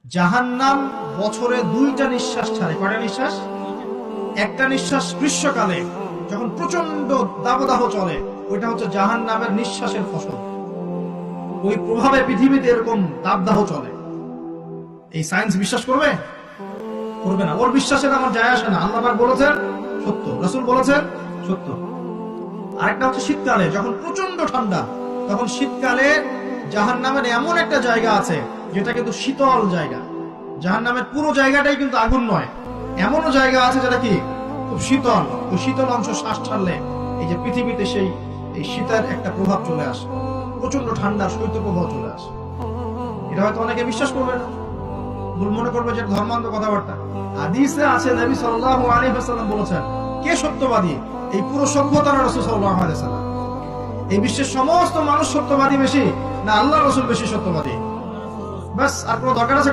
জাহান্নাম বছরে 2টা নিঃশ্বাস ছাড়ে। কয়টা নিঃশ্বাস? একটা নিঃশ্বাস গ্রীষ্মকালে যখন প্রচন্ড দাবদাহ চলে, ওইটা হচ্ছে জাহান্নামের নিঃশ্বাসের ফসল। ওই প্রভাবে পৃথিবীতে এরকম দাবদাহ চলে। এই সায়েন্স বিশ্বাস করবে? করবে না। ওর বিশ্বাসের আমার যায় আসে না। আল্লাহ পাক বলেছেন সত্য, রাসূল বলেছেন সত্য। আরেকটা হচ্ছে শীতকালে যখন প্রচন্ড ঠান্ডা, তখন শীতকালে জাহান্নামের এমন একটা জায়গা আছে যেটা কিন্তু শীতল জায়গা। জাহান্নামের পুরো জায়গাটাই কিন্তু আগুন নয়, এমনও জায়গা আছে যেটা কি খুব শীতল। ওই শীতল অংশ শ্বাস ছাড়লে এই যে পৃথিবীতে সেই এই শীতের একটা প্রভাব চলে আসে, প্রচন্ড ঠান্ডা শৈত্য প্রভাব চলে আসে। এটা হয়তো অনেকে বিশ্বাস করবে না, ভুল মনে করবে যে ধর্মান্ধ কথাবার্তা। হাদিসে আছে নবী সাল্লাল্লাহু আলাইহি ওয়াসাল্লাম বলেছেন, কে সত্যবাদী? এই পুরো সভ্যতা না রাসূল সাল্লাল্লাহু আলাইহি ওয়াসাল্লাম? এই বিশ্বের সমস্ত মানুষ সত্যবাদী বেশি না আল্লাহ রাসূল বেশি সত্যবাদী? বাস, আর কোনো দরকার আছে?